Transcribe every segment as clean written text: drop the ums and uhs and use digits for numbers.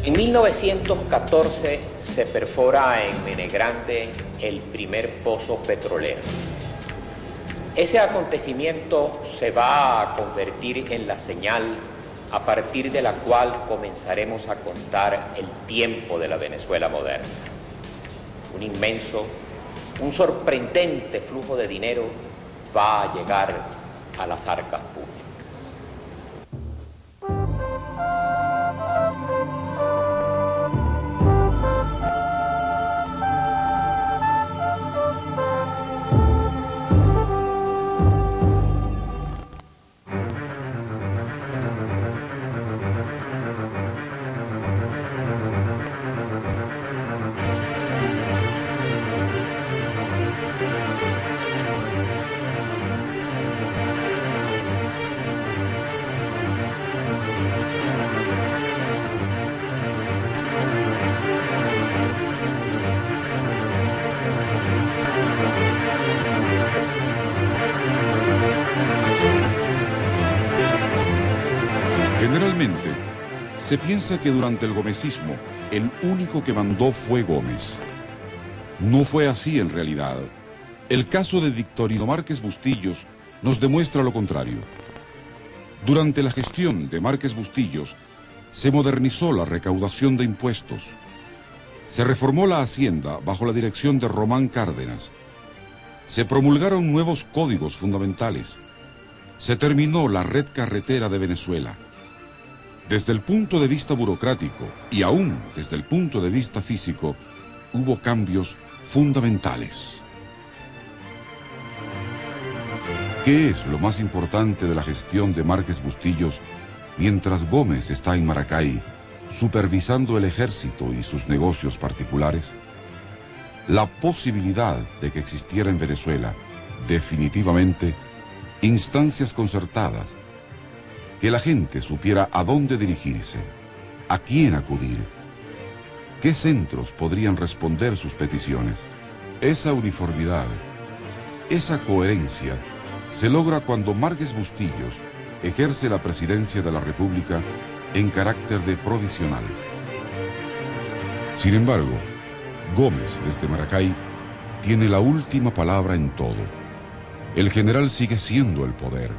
En 1914 se perfora en Menegrande el primer pozo petrolero. Ese acontecimiento se va a convertir en la señal a partir de la cual comenzaremos a contar el tiempo de la Venezuela moderna. Un inmenso, un sorprendente flujo de dinero va a llegar a las arcas públicas. Generalmente, se piensa que durante el gomecismo, el único que mandó fue Gómez. No fue así en realidad. El caso de Victorino Márquez Bustillos nos demuestra lo contrario. Durante la gestión de Márquez Bustillos, se modernizó la recaudación de impuestos. Se reformó la hacienda bajo la dirección de Román Cárdenas. Se promulgaron nuevos códigos fundamentales. Se terminó la red carretera de Venezuela. Desde el punto de vista burocrático y aún desde el punto de vista físico, hubo cambios fundamentales. ¿Qué es lo más importante de la gestión de Márquez Bustillos mientras Gómez está en Maracay, supervisando el ejército y sus negocios particulares? La posibilidad de que existiera en Venezuela, definitivamente, instancias concertadas, que la gente supiera a dónde dirigirse, a quién acudir, qué centros podrían responder sus peticiones. Esa uniformidad, esa coherencia, se logra cuando Márquez Bustillos ejerce la presidencia de la República en carácter de provisional. Sin embargo, Gómez, desde Maracay, tiene la última palabra en todo. El general sigue siendo el poder.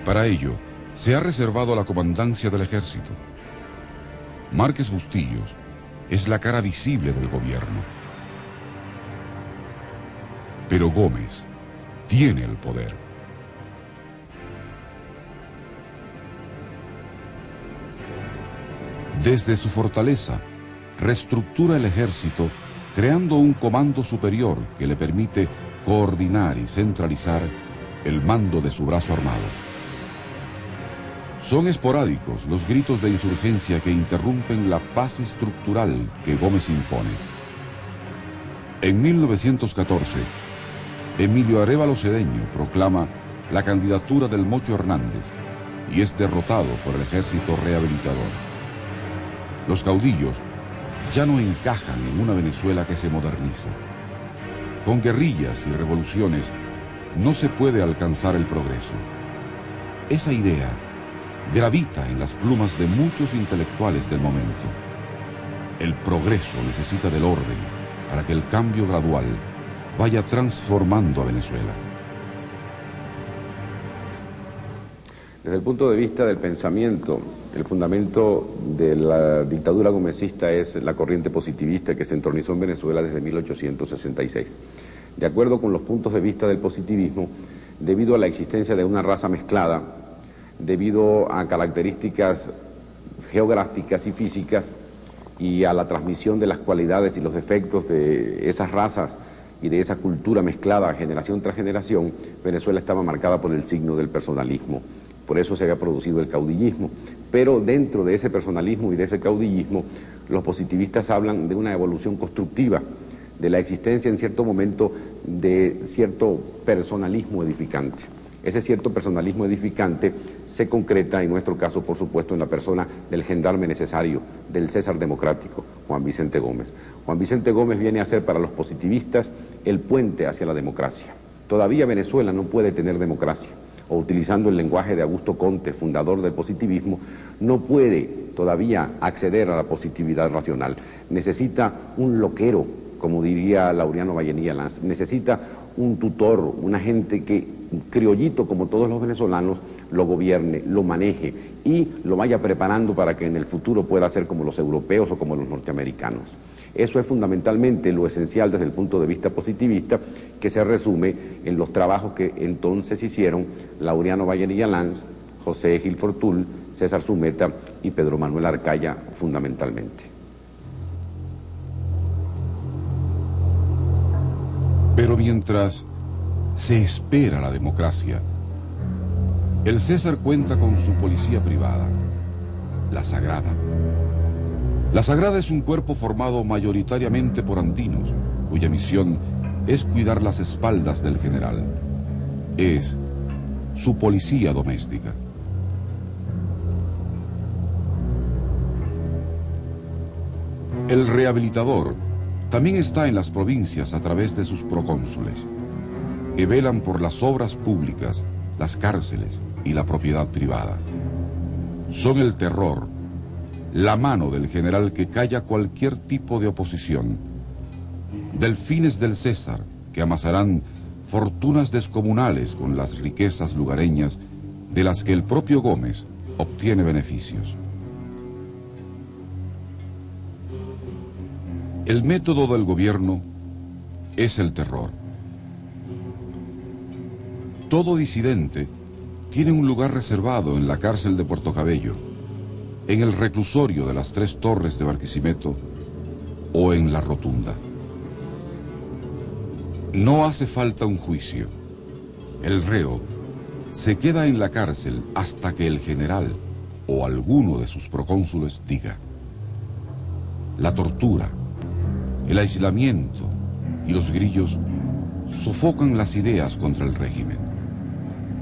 Para ello, se ha reservado la comandancia del ejército. Márquez Bustillos es la cara visible del gobierno. Pero Gómez tiene el poder. Desde su fortaleza, reestructura el ejército creando un comando superior que le permite coordinar y centralizar el mando de su brazo armado. Son esporádicos los gritos de insurgencia que interrumpen la paz estructural que Gómez impone. En 1914, Emilio Arévalo Cedeño proclama la candidatura del Mocho Hernández y es derrotado por el ejército rehabilitador. Los caudillos ya no encajan en una Venezuela que se moderniza. Con guerrillas y revoluciones no se puede alcanzar el progreso. Esa idea gravita en las plumas de muchos intelectuales del momento. El progreso necesita del orden para que el cambio gradual vaya transformando a Venezuela. Desde el punto de vista del pensamiento, el fundamento de la dictadura gomecista es la corriente positivista que se entronizó en Venezuela desde 1866. De acuerdo con los puntos de vista del positivismo, debido a la existencia de una raza mezclada, debido a características geográficas y físicas y a la transmisión de las cualidades y los defectos de esas razas y de esa cultura mezclada generación tras generación, Venezuela estaba marcada por el signo del personalismo. Por eso se había producido el caudillismo. Pero dentro de ese personalismo y de ese caudillismo, los positivistas hablan de una evolución constructiva, de la existencia en cierto momento de cierto personalismo edificante. Ese cierto personalismo edificante se concreta, en nuestro caso, por supuesto, en la persona del gendarme necesario, del César democrático, Juan Vicente Gómez. Juan Vicente Gómez viene a ser para los positivistas el puente hacia la democracia. Todavía Venezuela no puede tener democracia, o utilizando el lenguaje de Augusto Conte, fundador del positivismo, no puede todavía acceder a la positividad racional. Necesita un loquero, como diría Laureano Vallenilla Lanz, necesita un tutor, una gente que, criollito como todos los venezolanos, lo gobierne, lo maneje y lo vaya preparando para que en el futuro pueda ser como los europeos o como los norteamericanos. Eso es fundamentalmente lo esencial desde el punto de vista positivista, que se resume en los trabajos que entonces hicieron Laureano Vallenilla Lanz, José Gil Fortul, César Zumeta y Pedro Manuel Arcaya fundamentalmente. Pero mientras se espera la democracia, el César cuenta con su policía privada, la Sagrada. La Sagrada es un cuerpo formado mayoritariamente por andinos, cuya misión es cuidar las espaldas del general. Es su policía doméstica. El rehabilitador también está en las provincias a través de sus procónsules, que velan por las obras públicas, las cárceles y la propiedad privada. Son el terror, la mano del general que calla cualquier tipo de oposición, delfines del César que amasarán fortunas descomunales con las riquezas lugareñas de las que el propio Gómez obtiene beneficios. El método del gobierno es el terror. Todo disidente tiene un lugar reservado en la cárcel de Puerto Cabello, en el reclusorio de las 3 Torres de Barquisimeto o en la Rotunda. No hace falta un juicio. El reo se queda en la cárcel hasta que el general o alguno de sus procónsules diga. La tortura, el aislamiento y los grillos sofocan las ideas contra el régimen.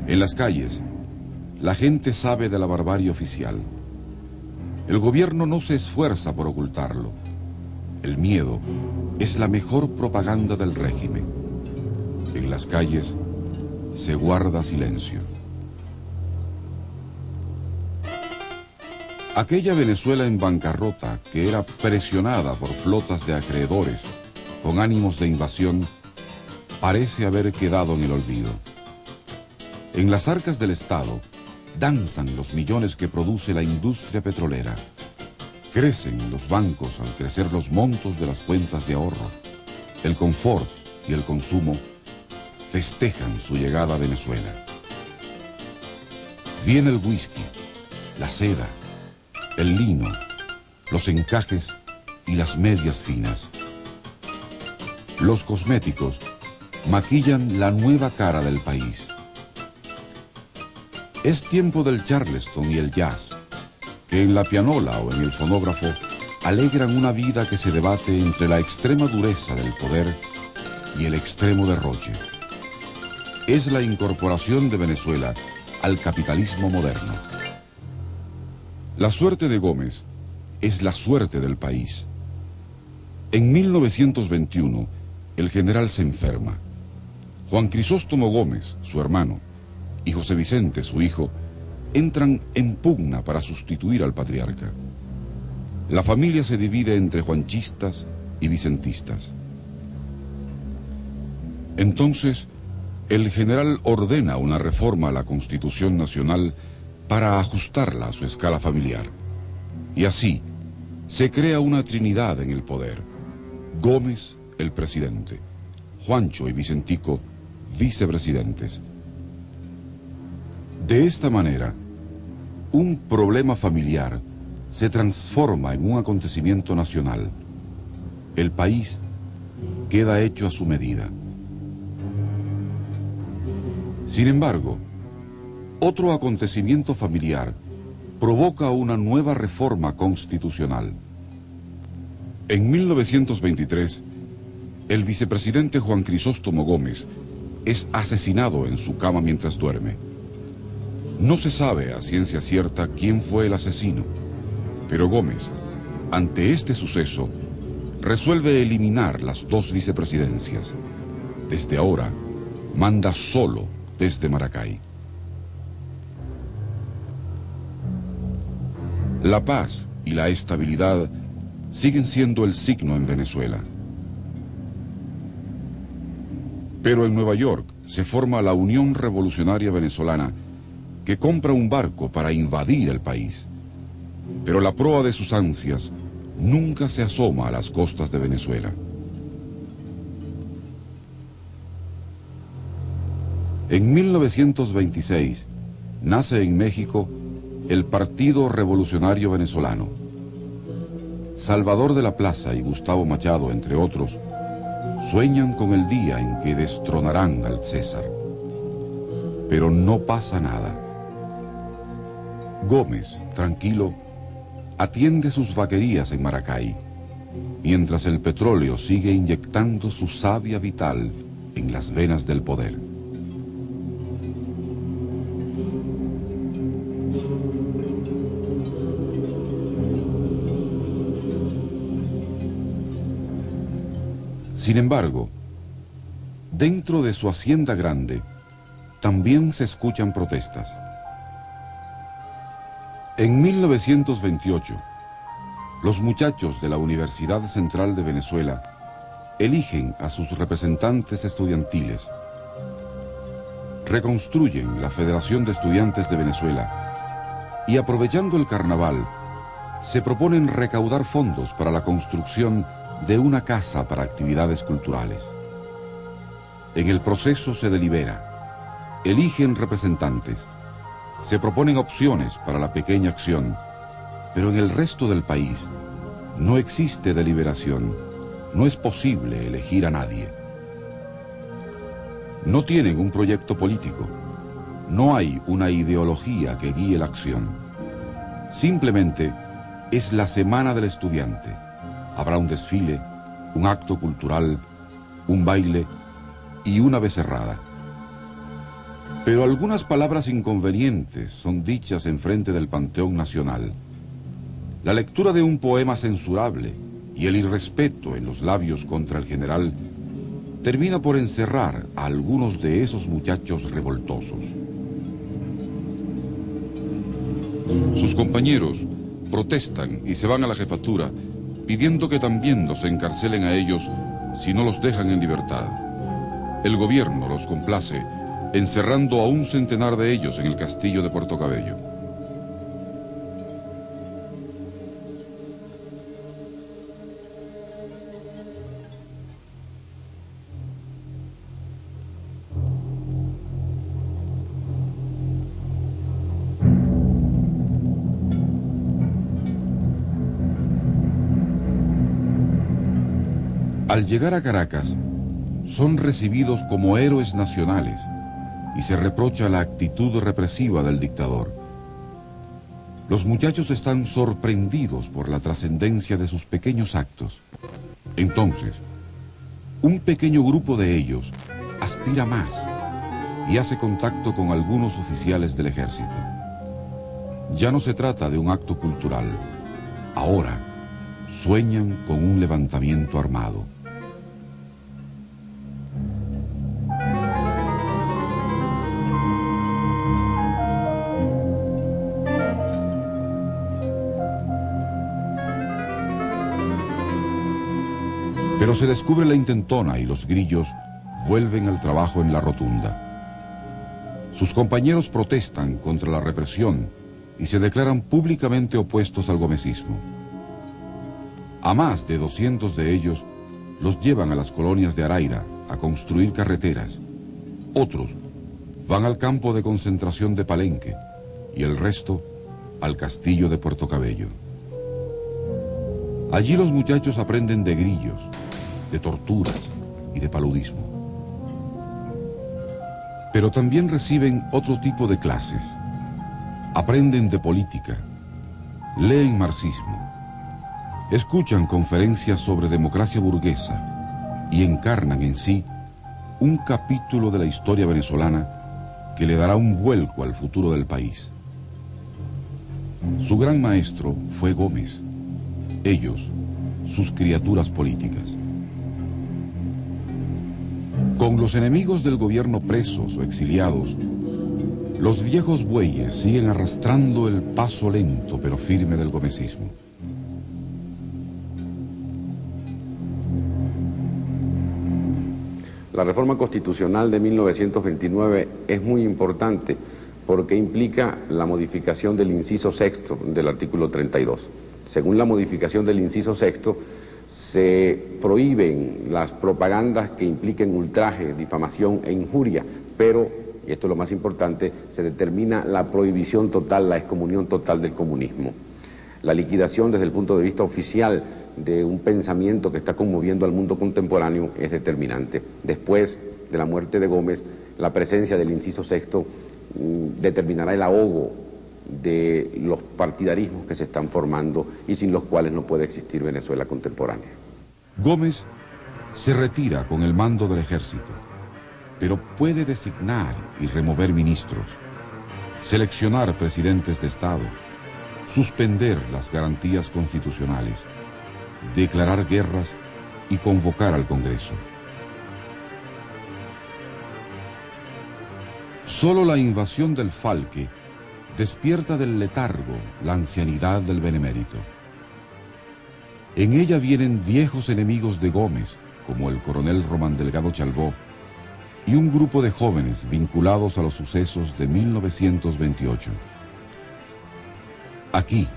En las calles, la gente sabe de la barbarie oficial. El gobierno no se esfuerza por ocultarlo. El miedo es la mejor propaganda del régimen. En las calles se guarda silencio. Aquella Venezuela en bancarrota, que era presionada por flotas de acreedores con ánimos de invasión, parece haber quedado en el olvido. En las arcas del Estado danzan los millones que produce la industria petrolera. Crecen los bancos al crecer los montos de las cuentas de ahorro. El confort y el consumo festejan su llegada a Venezuela. Viene el whisky, la seda, el lino, los encajes y las medias finas. Los cosméticos maquillan la nueva cara del país. Es tiempo del Charleston y el jazz, que en la pianola o en el fonógrafo alegran una vida que se debate entre la extrema dureza del poder y el extremo derroche. Es la incorporación de Venezuela al capitalismo moderno. La suerte de Gómez es la suerte del país. En 1921, el general se enferma. Juan Crisóstomo Gómez, su hermano, y José Vicente, su hijo, entran en pugna para sustituir al patriarca. La familia se divide entre juanchistas y vicentistas. Entonces, el general ordena una reforma a la Constitución Nacional para ajustarla a su escala familiar. Y así, se crea una trinidad en el poder. Gómez, el presidente; Juancho y Vicentico, vicepresidentes. De esta manera, un problema familiar se transforma en un acontecimiento nacional. El país queda hecho a su medida. Sin embargo, otro acontecimiento familiar provoca una nueva reforma constitucional. En 1923, el vicepresidente Juan Crisóstomo Gómez es asesinado en su cama mientras duerme. No se sabe a ciencia cierta quién fue el asesino, pero Gómez, ante este suceso, resuelve eliminar las 2 vicepresidencias. Desde ahora, manda solo desde Maracay. La paz y la estabilidad siguen siendo el signo en Venezuela. Pero en Nueva York se forma la Unión Revolucionaria Venezolana, que compra un barco para invadir el país. Pero la proa de sus ansias nunca se asoma a las costas de Venezuela. En 1926 nace en México el Partido Revolucionario Venezolano. Salvador de la Plaza y Gustavo Machado, entre otros, sueñan con el día en que destronarán al César. Pero no pasa nada. Gómez, tranquilo, atiende sus vaquerías en Maracay, mientras el petróleo sigue inyectando su savia vital en las venas del poder. Sin embargo, dentro de su hacienda grande, también se escuchan protestas. En 1928, los muchachos de la Universidad Central de Venezuela eligen a sus representantes estudiantiles, reconstruyen la Federación de Estudiantes de Venezuela y, aprovechando el carnaval, se proponen recaudar fondos para la construcción de una casa para actividades culturales. En el proceso se delibera, eligen representantes, se proponen opciones para la pequeña acción, pero en el resto del país no existe deliberación, no es posible elegir a nadie. No tienen un proyecto político, no hay una ideología que guíe la acción. Simplemente es la Semana del Estudiante. Habrá un desfile, un acto cultural, un baile y una becerrada. Pero algunas palabras inconvenientes son dichas enfrente del Panteón Nacional. La lectura de un poema censurable y el irrespeto en los labios contra el general termina por encerrar a algunos de esos muchachos revoltosos. Sus compañeros protestan y se van a la jefatura, pidiendo que también los encarcelen a ellos si no los dejan en libertad. El gobierno los complace, encerrando a un centenar de ellos en el castillo de Puerto Cabello. Al llegar a Caracas, son recibidos como héroes nacionales y se reprocha la actitud represiva del dictador. Los muchachos están sorprendidos por la trascendencia de sus pequeños actos. Entonces, un pequeño grupo de ellos aspira más y hace contacto con algunos oficiales del ejército. Ya no se trata de un acto cultural. Ahora sueñan con un levantamiento armado. Pero se descubre la intentona y los grillos vuelven al trabajo en la rotunda. Sus compañeros protestan contra la represión y se declaran públicamente opuestos al gomecismo. A más de 200 de ellos los llevan a las colonias de Araira a construir carreteras. Otros van al campo de concentración de Palenque y el resto al castillo de Puerto Cabello. Allí los muchachos aprenden de grillos, de torturas y de paludismo. Pero también reciben otro tipo de clases. Aprenden de política, leen marxismo, escuchan conferencias sobre democracia burguesa y encarnan en sí un capítulo de la historia venezolana que le dará un vuelco al futuro del país. Su gran maestro fue Gómez, ellos, sus criaturas políticas. Con los enemigos del gobierno presos o exiliados, los viejos bueyes siguen arrastrando el paso lento pero firme del gomecismo. La reforma constitucional de 1929 es muy importante porque implica la modificación del inciso sexto del artículo 32. Según la modificación del inciso sexto, se prohíben las propagandas que impliquen ultraje, difamación e injuria, pero, y esto es lo más importante, se determina la prohibición total, la excomunión total del comunismo. La liquidación desde el punto de vista oficial de un pensamiento que está conmoviendo al mundo contemporáneo es determinante. Después de la muerte de Gómez, la presencia del inciso sexto determinará el ahogo de los partidarismos que se están formando y sin los cuales no puede existir Venezuela contemporánea. Gómez se retira con el mando del ejército, pero puede designar y remover ministros, seleccionar presidentes de Estado, suspender las garantías constitucionales, declarar guerras y convocar al Congreso. Solo la invasión del Falque despierta del letargo la ancianidad del benemérito. En ella vienen viejos enemigos de Gómez, como el coronel Román Delgado Chalbó, y un grupo de jóvenes vinculados a los sucesos de 1928. Aquí,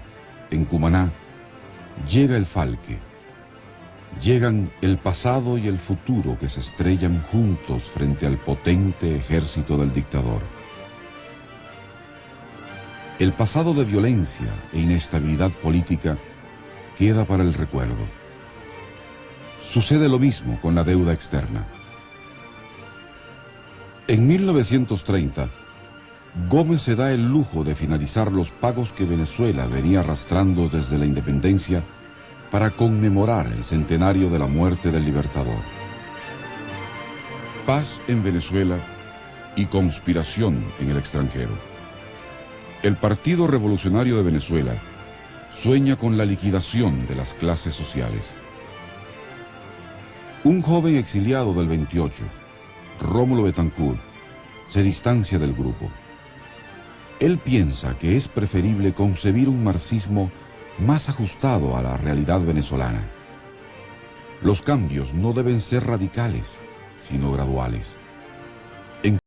en Cumaná, llega el Falque. Llegan el pasado y el futuro que se estrellan juntos frente al potente ejército del dictador. El pasado de violencia e inestabilidad política queda para el recuerdo. Sucede lo mismo con la deuda externa. En 1930, Gómez se da el lujo de finalizar los pagos que Venezuela venía arrastrando desde la independencia para conmemorar el centenario de la muerte del Libertador. Paz en Venezuela y conspiración en el extranjero. El Partido Revolucionario de Venezuela sueña con la liquidación de las clases sociales. Un joven exiliado del 28, Rómulo Betancourt, se distancia del grupo. Él piensa que es preferible concebir un marxismo más ajustado a la realidad venezolana. Los cambios no deben ser radicales, sino graduales.